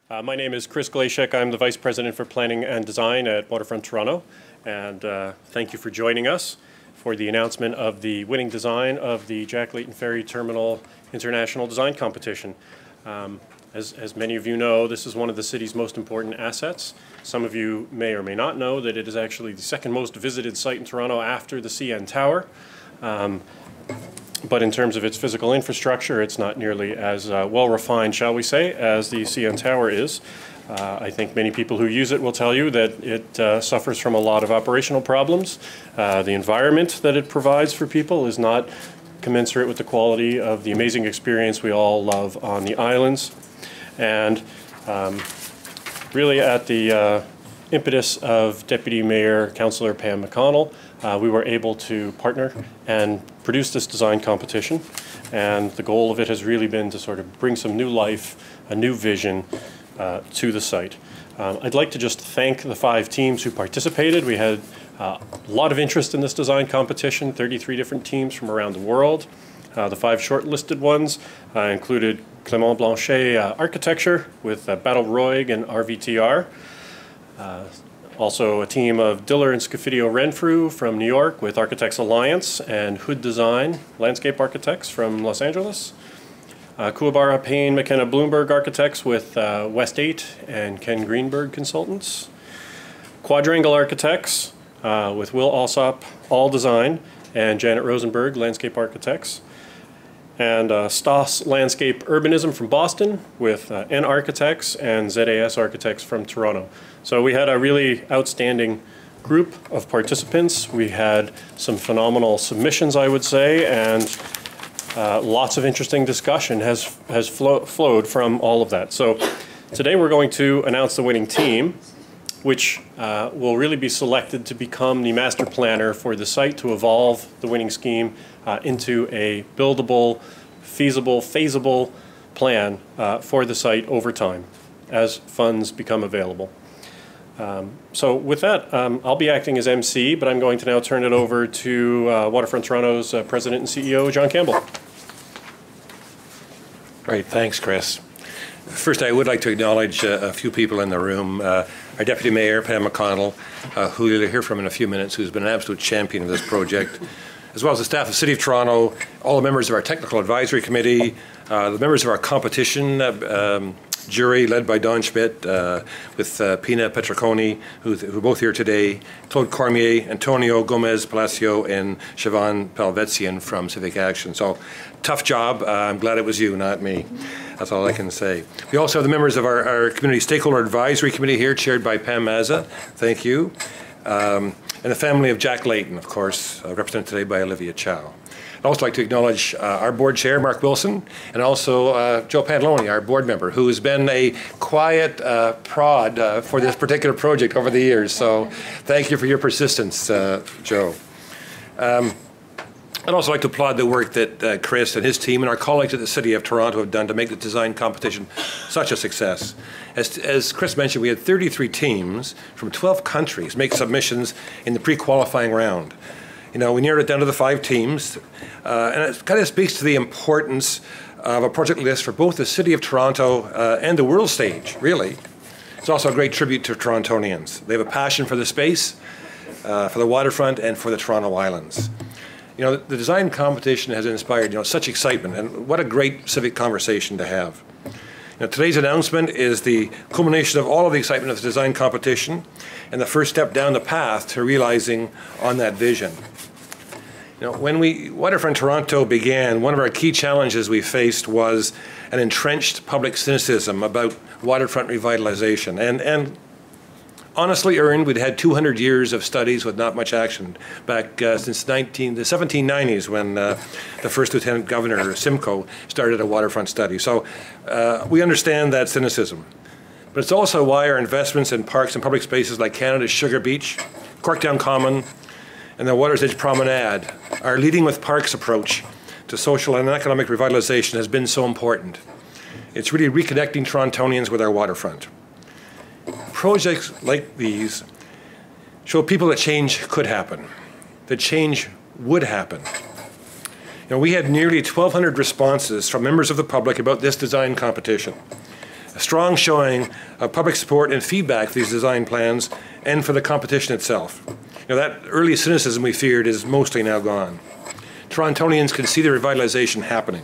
My name is Chris Glashek. I'm the Vice President for Planning and Design at Waterfront Toronto. And thank you for joining us for the announcement of the winning design of the Layton Ferry Terminal International Design Competition. As many of you know, this is one of the city's most important assets. Some of you may or may not know that it is actually the second most visited site in Toronto after the CN Tower. But in terms of its physical infrastructure, it's not nearly as well refined, shall we say, as the CN Tower is. I think many people who use it will tell you that it suffers from a lot of operational problems. The environment that it provides for people is not commensurate with the quality of the amazing experience we all love on the islands. And really at the impetus of Deputy Mayor Councillor Pam Mcconnell, we were able to partner and produce this design competition. And the goal of it has really been to sort of bring some new life, a new vision to the site. I'd like to just thank the 5 teams who participated. We had a lot of interest in this design competition, 33 different teams from around the world. The 5 shortlisted ones included Clément Blanchet Architecture with Battle Roig and RVTR. Also a team of Diller and Scofidio Renfrew from New York with Architects Alliance, and Hood Design Landscape Architects from Los Angeles. Kuwabara Payne McKenna Bloomberg Architects with West 8 and Ken Greenberg Consultants. Quadrangle Architects with Will Alsop All Design and Janet Rosenberg Landscape Architects. And Stoss Landscape Urbanism from Boston with N Architects and ZAS Architects from Toronto. So we had a really outstanding group of participants. We had some phenomenal submissions, I would say, and lots of interesting discussion has flowed from all of that. So today we're going to announce the winning team, which will really be selected to become the master planner for the site, to evolve the winning scheme into a buildable, feasible, phasable plan for the site over time as funds become available. So with that, I'll be acting as MC, but I'm going to now turn it over to Waterfront Toronto's President and CEO, John Campbell. Great, thanks, Chris. First, I would like to acknowledge a few people in the room. Our Deputy Mayor, Pam Mcconnell, who you'll hear from in a few minutes, who's been an absolute champion of this project, as well as the staff of the City of Toronto, all the members of our Technical Advisory Committee, the members of our competition jury led by Don Schmidt, with Pina Petriconi, who are both here today, Claude Cormier, Antonio Gomez Palacio, and Siobhan Palvetzian from Civic Action. So, tough job. I'm glad it was you, not me. That's all I can say. We also have the members of our Community Stakeholder Advisory Committee here, chaired by Pam Mazza. Thank you. And the family of Jack Layton, of course, represented today by Olivia Chow. I'd also like to acknowledge our board chair, Mark Wilson, and also Joe Pantaloni, our board member, who has been a quiet prod for this particular project over the years. So thank you for your persistence, Joe. I'd also like to applaud the work that Chris and his team and our colleagues at the City of Toronto have done to make the design competition such a success. As Chris mentioned, we had 33 teams from 12 countries make submissions in the pre-qualifying round. You know, we narrowed it down to the 5 teams, and it kind of speaks to the importance of a project like this for both the City of Toronto and the world stage, really. It's also a great tribute to Torontonians. They have a passion for the space, for the waterfront, and for the Toronto Islands. You know, the design competition has inspired, such excitement, and what a great civic conversation to have. Today's announcement is the culmination of all of the excitement of the design competition and the first step down the path to realizing on that vision. When Waterfront Toronto began, one of our key challenges we faced was an entrenched public cynicism about waterfront revitalization, and honestly earned. We'd had 200 years of studies with not much action back since the 1790s, when the first Lieutenant Governor, Simcoe, started a waterfront study. So we understand that cynicism. But it's also why our investments in parks and public spaces like Canada's Sugar Beach, Corktown Common, and the Water's Edge Promenade, our Leading with Parks approach to social and economic revitalization has been so important. It's really reconnecting Torontonians with our waterfront. Projects like these show people that change could happen, that change would happen. We had nearly 1,200 responses from members of the public about this design competition. a strong showing of public support and feedback for these design plans and for the competition itself. You know, that early cynicism we feared is mostly now gone. Torontonians can see the revitalization happening.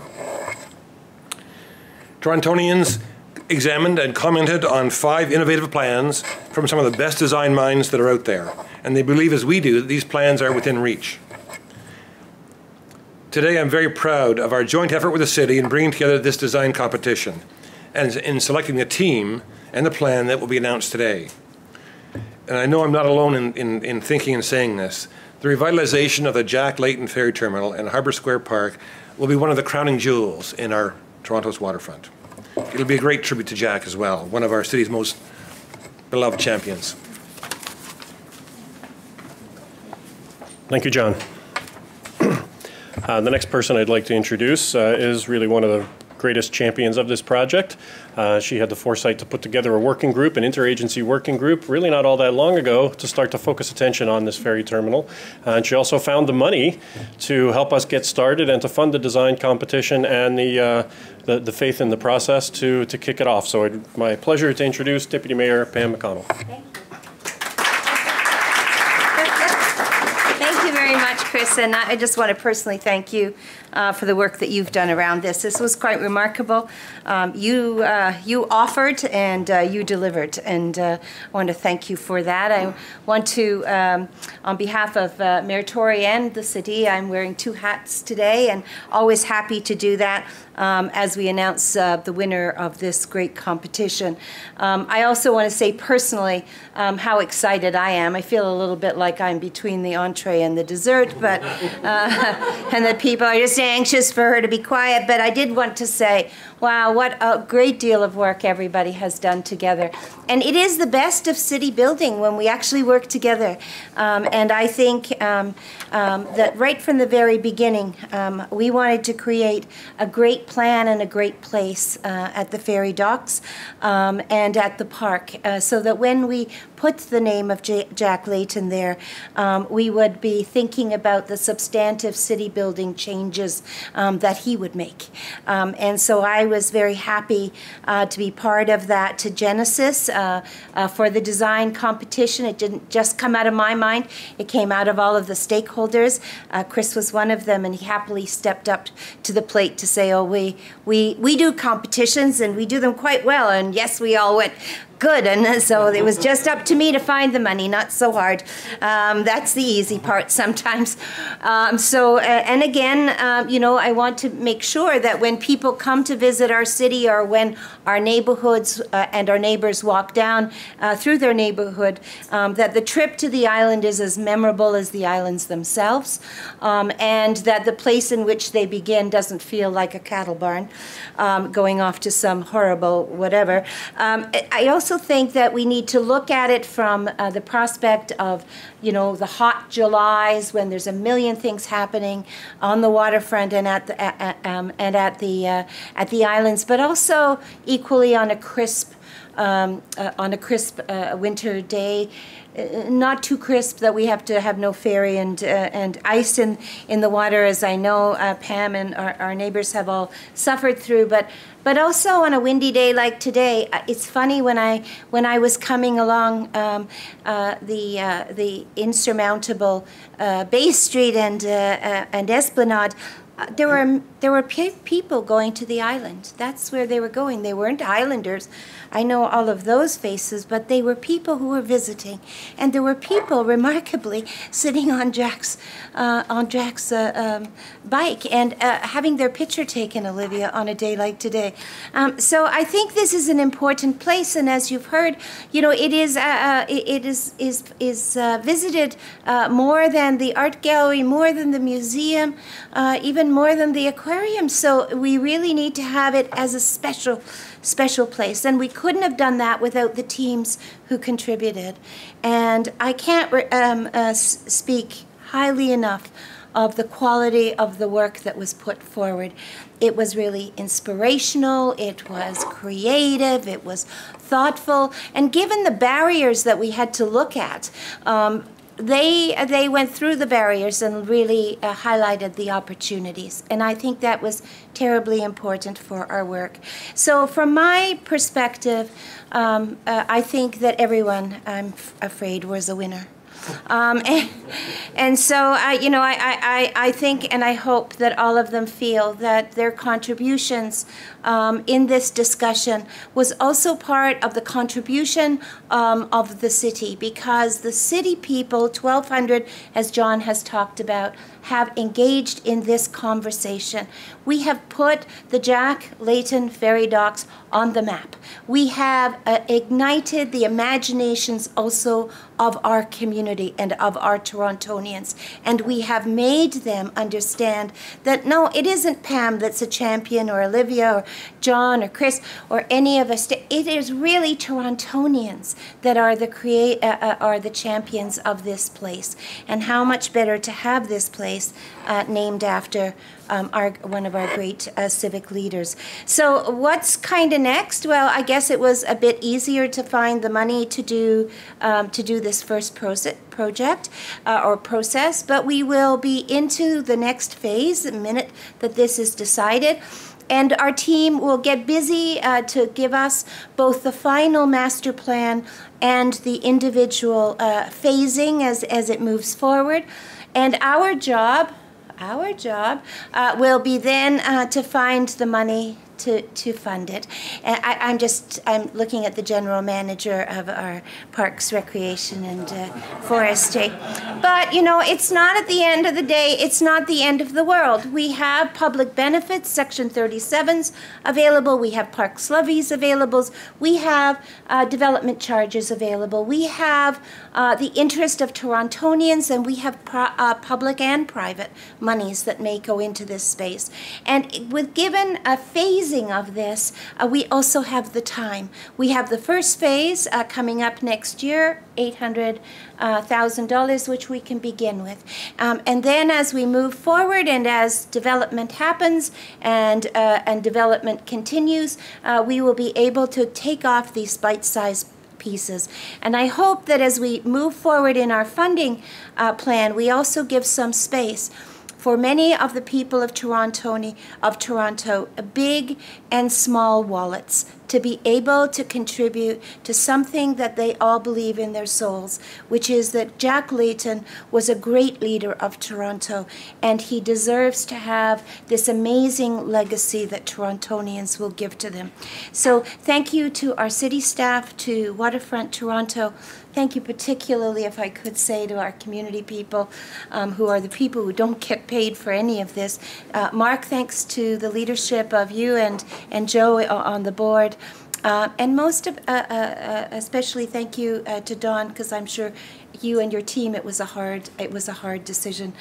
Torontonians examined and commented on 5 innovative plans from some of the best design minds that are out there, and they believe, as we do, that these plans are within reach. Today, I'm very proud of our joint effort with the city in bringing together this design competition and in selecting the team and the plan that will be announced today. And I know I'm not alone in thinking and saying this. The revitalization of the Jack Layton Ferry Terminal and Harbour Square Park will be one of the crowning jewels in our Toronto's waterfront. It'll be a great tribute to Jack as well, one of our city's most beloved champions. Thank you, John. The next person I'd like to introduce is really one of the greatest champions of this project. She had the foresight to put together a working group, an interagency working group, really not all that long ago, to start to focus attention on this ferry terminal. And she also found the money to help us get started and to fund the design competition and the faith in the process to kick it off. So it's my pleasure to introduce Deputy Mayor Pam Mcconnell. Thank you. Thank you very much, Chris, and I just want to personally thank you for the work that you've done around this. This was quite remarkable. You offered and you delivered, and I want to thank you for that. I want to, on behalf of Mayor Tory and the city, I'm wearing 2 hats today, and always happy to do that as we announce the winner of this great competition. I also want to say personally how excited I am. I feel a little bit like I'm between the entree and the dessert, but and that people are just anxious for her to be quiet. But I did want to say, wow, what a great deal of work everybody has done together. And it is the best of city building when we actually work together. And I think that right from the very beginning, we wanted to create a great plan and a great place at the ferry docks and at the park, so that when we put the name of Jack Layton there, we would be thinking about the substantive city building changes that he would make. And so I was very happy to be part of that genesis for the design competition. It didn't just come out of my mind. It came out of all of the stakeholders. Chris was one of them, and he happily stepped up to the plate to say, oh, we do competitions, and we do them quite well. And yes, we all went, good, and so it was just up to me to find the money, not so hard. That's the easy part sometimes. And again, you know, I want to make sure that when people come to visit our city, or when our neighborhoods and our neighbors walk down through their neighborhood, that the trip to the island is as memorable as the islands themselves, and that the place in which they begin doesn't feel like a cattle barn going off to some horrible whatever. I also think that we need to look at it from the prospect of, you know, the hot Julys when there's a million things happening on the waterfront and at the islands, but also equally on a crisp winter day. Not too crisp that we have to have no ferry and ice in the water, as I know Pam and our neighbors have all suffered through, but also on a windy day like today. It's funny, when I was coming along the insurmountable Bay Street and Esplanade, there were people going to the island. That's where they were going. They weren't islanders. I know all of those faces, but they were people who were visiting, and there were people remarkably sitting on Jack's bike and having their picture taken, Olivia, on a day like today. So I think this is an important place, and as you've heard, you know, it is visited more than the art gallery, more than the museum, even more than the aquarium. So we really need to have it as a special place, and we couldn't have done that without the teams who contributed. And I can't speak highly enough of the quality of the work that was put forward. It was really inspirational, it was creative, it was thoughtful, and given the barriers that we had to look at, they went through the barriers and really highlighted the opportunities. And I think that was terribly important for our work. So from my perspective, I think that everyone, I'm afraid, was a winner. And so, I think and I hope that all of them feel that their contributions in this discussion was also part of the contribution of the city, because the city people, 1,200, as John has talked about, have engaged in this conversation. We have put the Jack Layton Ferry docks on the map. We have ignited the imaginations also of our community and of our Torontonians. And we have made them understand that, no, it isn't Pam that's a champion, or Olivia, or John, or Chris, or any of us. It is really Torontonians that are the champions of this place. And how much better to have this place named after one of our great civic leaders. So what's kind of next? Well, I guess it was a bit easier to find the money to do this first project or process, but we will be into the next phase the minute that this is decided. And our team will get busy to give us both the final master plan and the individual phasing as it moves forward. And our job will be then to find the money to fund it. And I'm looking at the general manager of our Parks, Recreation and Forestry. But, it's not at the end of the day, it's not the end of the world. We have public benefits, Section 37s available. We have parks levies available. We have development charges available. We have the interest of Torontonians, and we have public and private monies that may go into this space. And with given a phasing of this, we also have the time. We have the first phase coming up next year, $800,000, which we can begin with. And then as we move forward and as development happens and development continues, we will be able to take off these bite-sized pieces. And I hope that as we move forward in our funding plan, we also give some space for many of the people of Toronto, big and small wallets, to be able to contribute to something that they all believe in their souls, which is that Jack Layton was a great leader of Toronto, and he deserves to have this amazing legacy that Torontonians will give to them. So thank you to our city staff, to Waterfront Toronto. Thank you particularly, if I could say, to our community people, who are the people who don't get paid for any of this. Mark, thanks to the leadership of you and Joe on the board. And especially thank you to Dawn, because I'm sure you and your team, it was a hard decision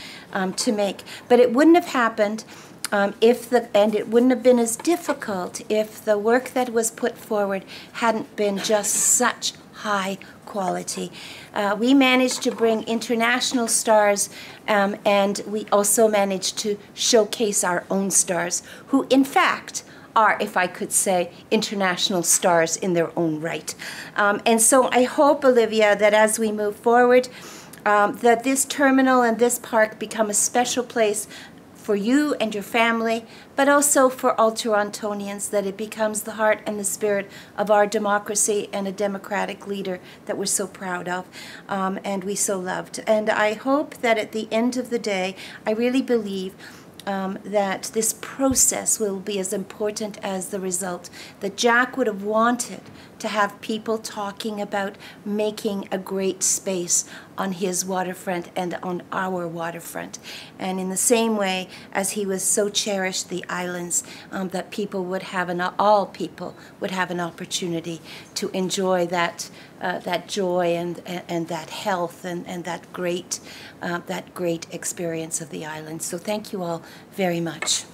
to make. But it wouldn't have happened and it wouldn't have been as difficult if the work that was put forward hadn't been just such high quality. We managed to bring international stars, and we also managed to showcase our own stars, who in fact are, if I could say, international stars in their own right. And so I hope, Olivia, that as we move forward, that this terminal and this park become a special place for you and your family, but also for all Torontonians, that it becomes the heart and the spirit of our democracy and a democratic leader that we're so proud of and we so loved. And I hope that at the end of the day, I really believe that this process will be as important as the result, that Jack would have wanted to have people talking about making a great space on his waterfront and on our waterfront. And in the same way as he was so cherished the islands, that all people would have an opportunity to enjoy that joy and that health and that great experience of the islands. So thank you all very much.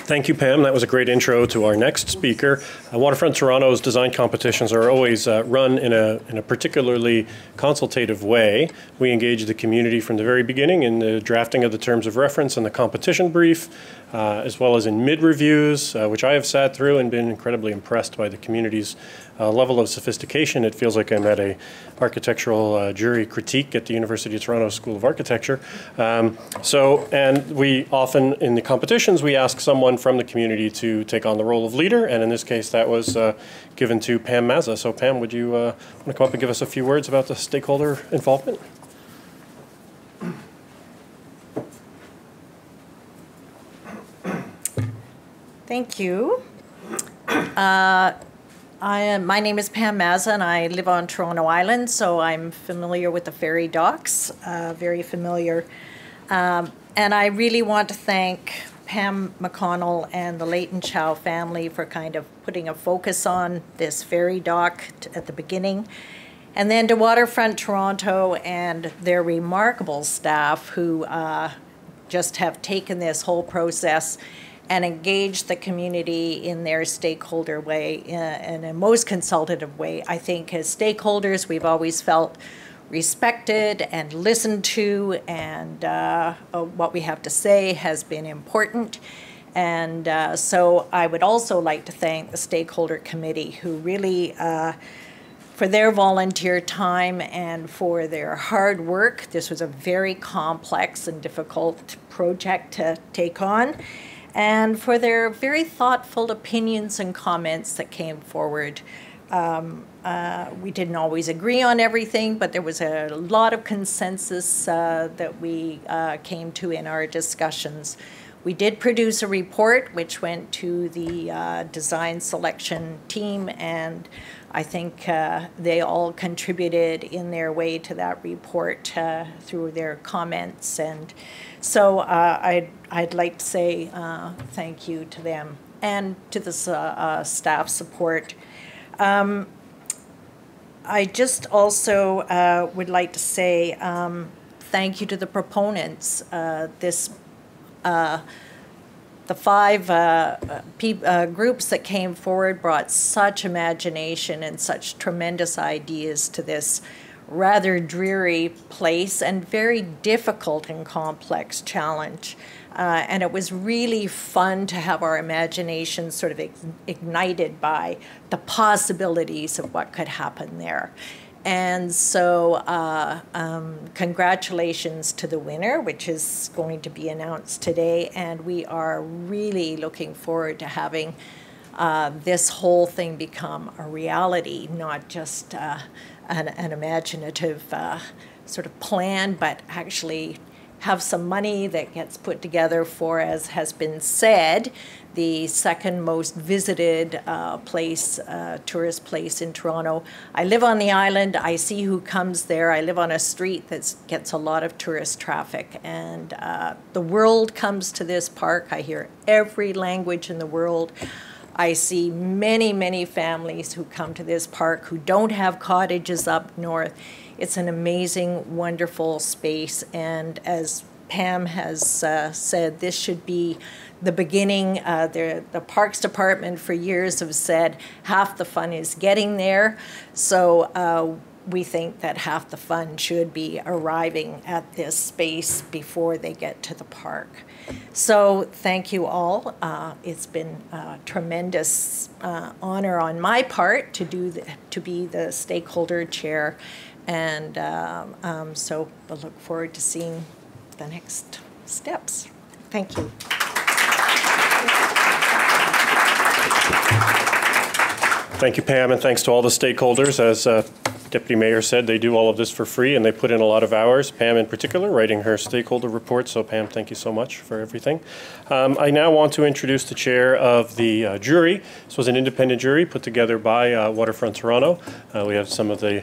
Thank you, Pam. That was a great intro to our next speaker. Waterfront Toronto's design competitions are always run in a particularly consultative way. We engage the community from the very beginning in the drafting of the terms of reference and the competition brief, as well as in mid-reviews, which I have sat through and been incredibly impressed by the community's level of sophistication. It feels like I'm at a architectural jury critique at the University of Toronto School of Architecture. And we often, in the competitions, we ask someone from the community to take on the role of leader, and in this case that was given to Pam Mazza. So Pam, would you want to come up and give us a few words about the stakeholder involvement? Thank you. My name is Pam Mazza, and I live on Toronto Island, so I'm familiar with the ferry docks, very familiar. And I really want to thank Pam Mcconnell and the Layton family for kind of putting a focus on this ferry dock at the beginning. And then to Waterfront Toronto and their remarkable staff who just have taken this whole process and engage the community in their stakeholder way, in a most consultative way. I think as stakeholders, we've always felt respected and listened to, and what we have to say has been important. And so I would also like to thank the Stakeholder Committee, who really, for their volunteer time and for their hard work. This was a very complex and difficult project to take on, and for their very thoughtful opinions and comments that came forward. We didn't always agree on everything, but there was a lot of consensus that we came to in our discussions. We did produce a report which went to the design selection team, and I think they all contributed in their way to that report through their comments. And so I'd like to say thank you to them and to the staff support. I just also would like to say thank you to the proponents. The five groups that came forward brought such imagination and such tremendous ideas to this rather dreary place and very difficult and complex challenge. And it was really fun to have our imagination sort of ignited by the possibilities of what could happen there. And so congratulations to the winner, which is going to be announced today. And we are really looking forward to having this whole thing become a reality, not just an imaginative sort of plan, but actually have some money that gets put together for, as has been said, the second most visited tourist place in Toronto. I live on the island. I see who comes there. I live on a street that gets a lot of tourist traffic, and the world comes to this park. I hear every language in the world. I see many, many families who come to this park who don't have cottages up north. It's an amazing, wonderful space, and as Pam has said, this should be the beginning. The Parks Department for years have said half the fun is getting there, so we think that half the fun should be arriving at this space before they get to the park. So thank you all. It's been a tremendous honor on my part to be the stakeholder chair, and so I look forward to seeing the next steps. Thank you. Thank you, Pam, and thanks to all the stakeholders. As Deputy Mayor said, they do all of this for free, and they put in a lot of hours, Pam in particular, writing her stakeholder report. So Pam, thank you so much for everything. I now want to introduce the chair of the jury. This was an independent jury put together by Waterfront Toronto. We have some of the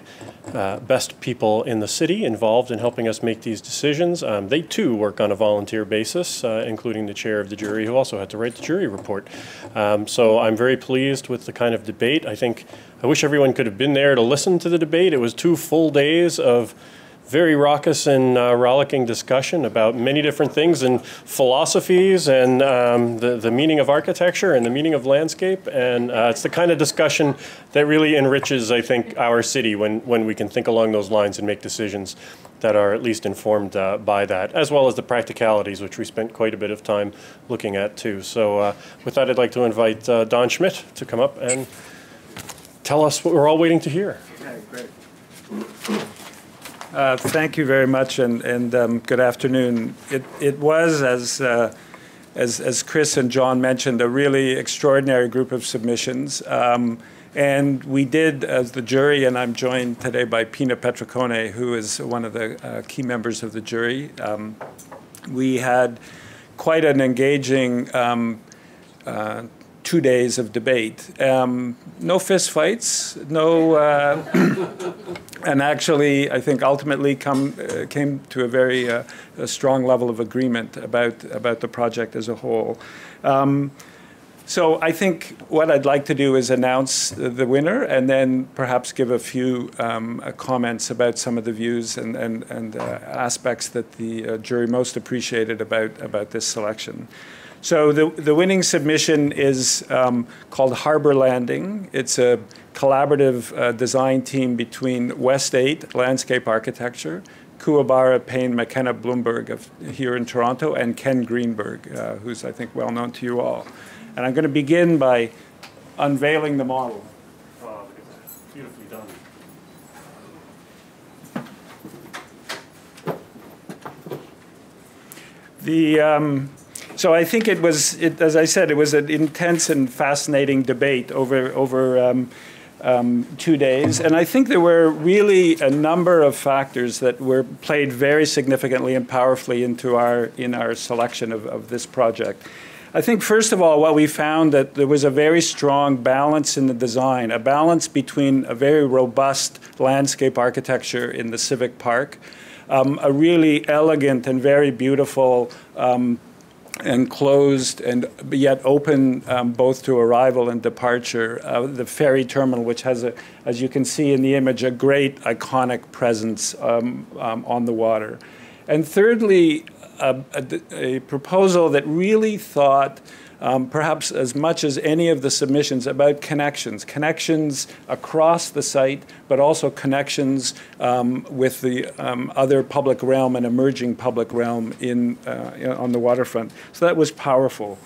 best people in the city involved in helping us make these decisions. They too work on a volunteer basis, including the chair of the jury, who also had to write the jury report. So I'm very pleased with the kind of debate. I wish everyone could have been there to listen to the debate. It was 2 full days of very raucous and rollicking discussion about many different things and philosophies and the meaning of architecture and the meaning of landscape. And it's the kind of discussion that really enriches, I think, our city when we can think along those lines and make decisions that are at least informed by that, as well as the practicalities, which we spent quite a bit of time looking at too. So with that, I'd like to invite Don Schmidt to come up and tell us what we're all waiting to hear. Okay, great. Thank you very much, and good afternoon. It was, as Chris and John mentioned, a really extraordinary group of submissions. And we did, as the jury, and I'm joined today by Pina Petricone, who is one of the key members of the jury. We had quite an engaging 2 days of debate. No fist fights, no, and actually, I think ultimately came to a very a strong level of agreement about the project as a whole. So I think what I'd like to do is announce the winner and then perhaps give a few comments about some of the views and aspects that the jury most appreciated about this selection. So the winning submission is called Harbour Landing. It's a collaborative design team between West 8 Landscape Architecture, Kookaburra, Payne, McKenna, Bloomberg here in Toronto, and Ken Greenberg, who's I think well known to you all. And I'm going to begin by unveiling the model. Oh, look at that. Beautifully done. So I think it was, as I said, it was an intense and fascinating debate over 2 days. And I think there were really a number of factors that played very significantly and powerfully in our selection of this project. I think, first of all, what we found that there was a very strong balance in the design, a balance between a very robust landscape architecture in the Civic Park, a really elegant and very beautiful enclosed and yet open both to arrival and departure, the ferry terminal, which has, as you can see in the image, a great iconic presence on the water. And thirdly, a proposal that really thought, perhaps as much as any of the submissions, about connections across the site, but also connections with the other public realm and emerging public realm on the waterfront. So that was powerful.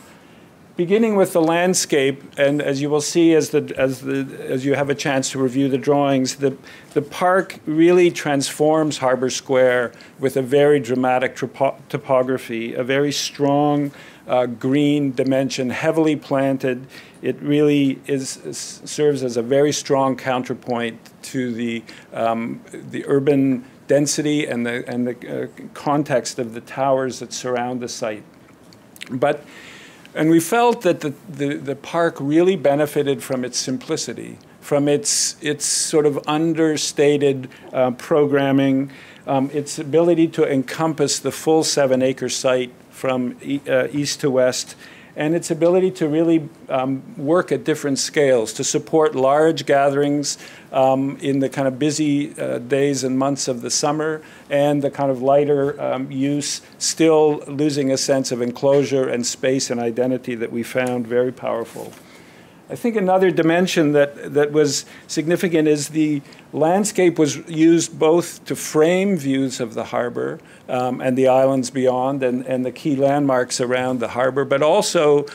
Beginning with the landscape, and as you will see as you have a chance to review the drawings, the park really transforms Harbour Square with a very dramatic topography, a very strong green dimension, heavily planted. It really serves as a very strong counterpoint to the urban density and the context of the towers that surround the site. And we felt that the park really benefited from its simplicity, from its sort of understated programming, its ability to encompass the full 7-acre site from east to west, and its ability to really work at different scales, to support large gatherings in the kind of busy days and months of the summer, and the kind of lighter use, still losing a sense of enclosure and space and identity that we found very powerful. I think another dimension that was significant is the landscape was used both to frame views of the harbour and the islands beyond and the key landmarks around the harbour, but also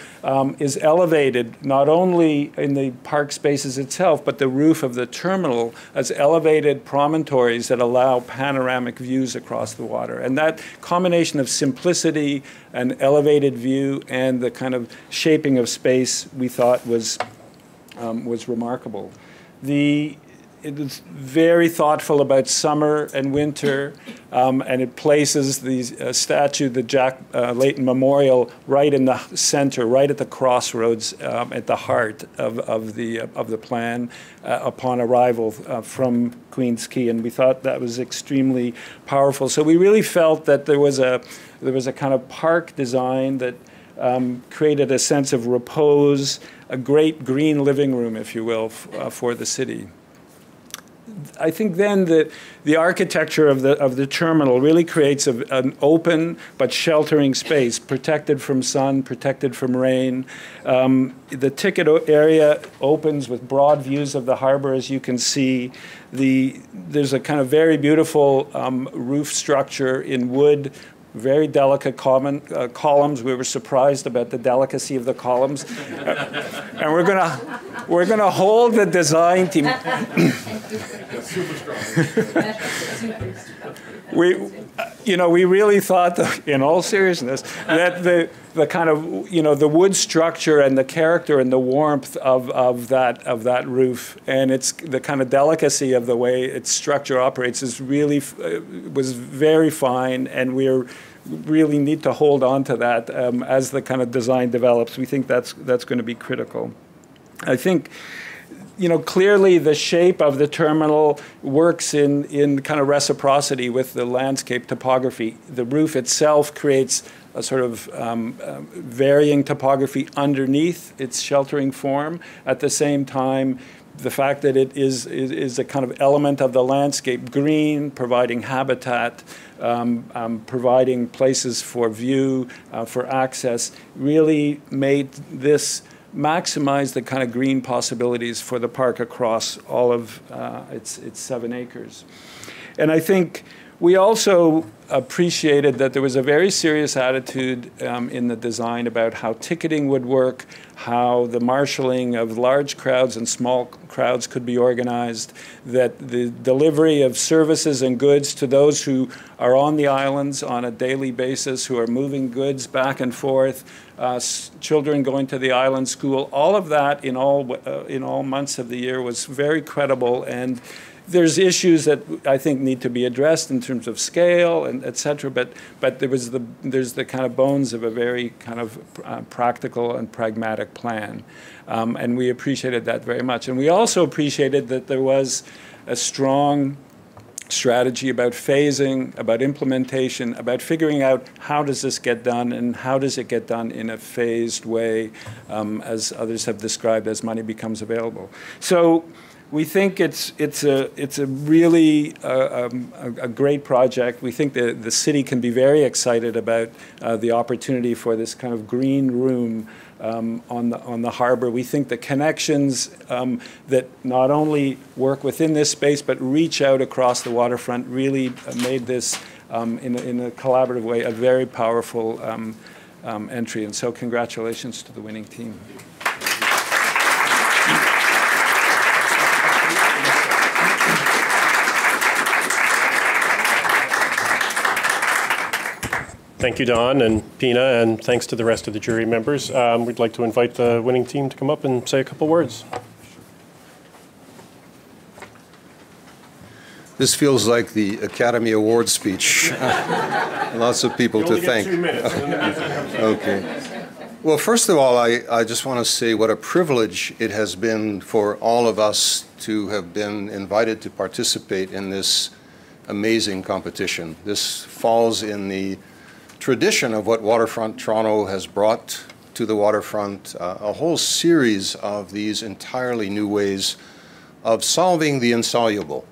is elevated not only in the park spaces itself, but the roof of the terminal as elevated promontories that allow panoramic views across the water. And that combination of simplicity and elevated view and the kind of shaping of space we thought was remarkable. It was very thoughtful about summer and winter, and it places the statue, the Jack Layton Memorial, right in the center, right at the crossroads, at the heart of the plan upon arrival from Queen's Quay, and we thought that was extremely powerful. So we really felt that there was a kind of park design that created a sense of repose, a great green living room, if you will, for the city. I think then the architecture of the terminal really creates an open but sheltering space, protected from sun, protected from rain. The ticket area opens with broad views of the harbour, as you can see. There's a kind of very beautiful roof structure in wood, very delicate columns. We were surprised about the delicacy of the columns. And we're gonna hold the design team. We really thought that, in all seriousness, that the kind of, the wood structure and the character and the warmth of that roof, and it's the kind of delicacy of the way its structure operates is really was very fine, and we really need to hold on to that as the kind of design develops. We think that's going to be critical. I think, clearly the shape of the terminal works in kind of reciprocity with the landscape topography. The roof itself creates a sort of varying topography underneath its sheltering form. At the same time, the fact that it is a kind of element of the landscape, green, providing habitat, providing places for view, for access, really made this maximize the kind of green possibilities for the park across all of its 7 acres. And I think we also appreciated that there was a very serious attitude in the design about how ticketing would work, how the marshalling of large crowds and small crowds could be organized, that the delivery of services and goods to those who are on the islands on a daily basis, who are moving goods back and forth, children going to the island school, all of that in all months of the year was very credible. And there's issues that I think need to be addressed in terms of scale and et cetera, but there's the kind of bones of a very kind of practical and pragmatic plan. And we appreciated that very much. And we also appreciated that there was a strong strategy about phasing, about implementation, about figuring out how does this get done and how does it get done in a phased way, as others have described, as money becomes available. So we think it's a really a great project. We think the city can be very excited about the opportunity for this kind of green room on the harbor. We think the connections that not only work within this space but reach out across the waterfront really made this in a collaborative way a very powerful entry. And so congratulations to the winning team. Thank you, Don and Pina, and thanks to the rest of the jury members. We'd like to invite the winning team to come up and say a couple words. This feels like the Academy Award speech. Lots of people to thank. 2 minutes. Okay. Well, first of all, I just want to say what a privilege it has been for all of us to have been invited to participate in this amazing competition. This falls in the tradition of what Waterfront Toronto has brought to the waterfront, a whole series of these entirely new ways of solving the insoluble,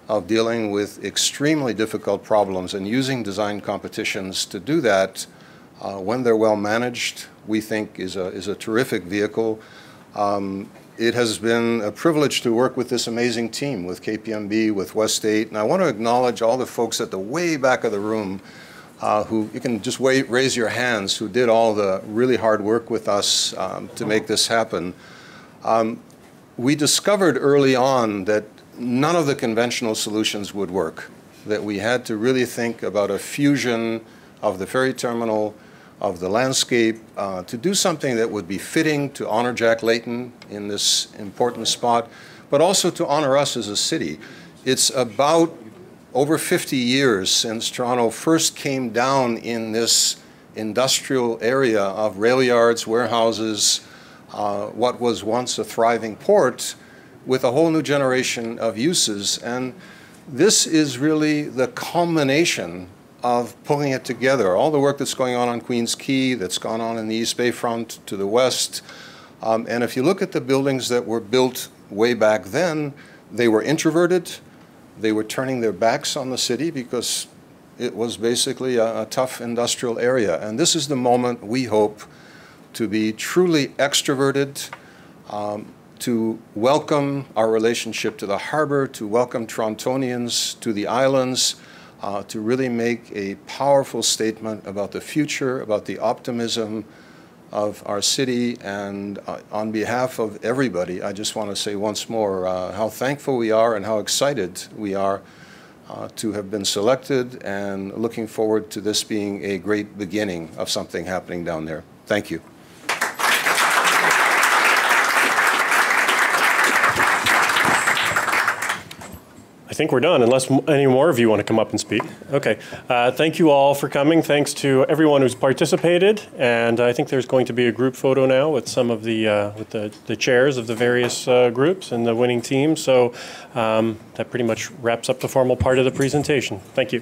of dealing with extremely difficult problems, and using design competitions to do that when they're well managed, we think is a terrific vehicle. It has been a privilege to work with this amazing team, with KPMB, with West 8, and I want to acknowledge all the folks at the way back of the room who, you can just raise your hands, who did all the really hard work with us to make this happen. We discovered early on that none of the conventional solutions would work, that we had to really think about a fusion of the ferry terminal, of the landscape, to do something that would be fitting to honor Jack Layton in this important spot, but also to honor us as a city. It's about over 50 years since Toronto first came down in this industrial area of rail yards, warehouses, what was once a thriving port, with a whole new generation of uses. And this is really the culmination of pulling it together. All the work that's going on Queens Quay, that's gone on in the East Bay front to the west. And if you look at the buildings that were built way back then, they were introverted. They were turning their backs on the city because it was basically a tough industrial area. And this is the moment we hope to be truly extroverted, to welcome our relationship to the harbor, to welcome Torontonians to the islands, to really make a powerful statement about the future, about the optimism of our city. And on behalf of everybody, I just want to say once more how thankful we are and how excited we are to have been selected, and looking forward to this being a great beginning of something happening down there. Thank you. I think we're done, unless any more of you want to come up and speak. Okay. Thank you all for coming. Thanks to everyone who's participated. And I think there's going to be a group photo now with some of the chairs of the various groups and the winning teams. So that pretty much wraps up the formal part of the presentation. Thank you.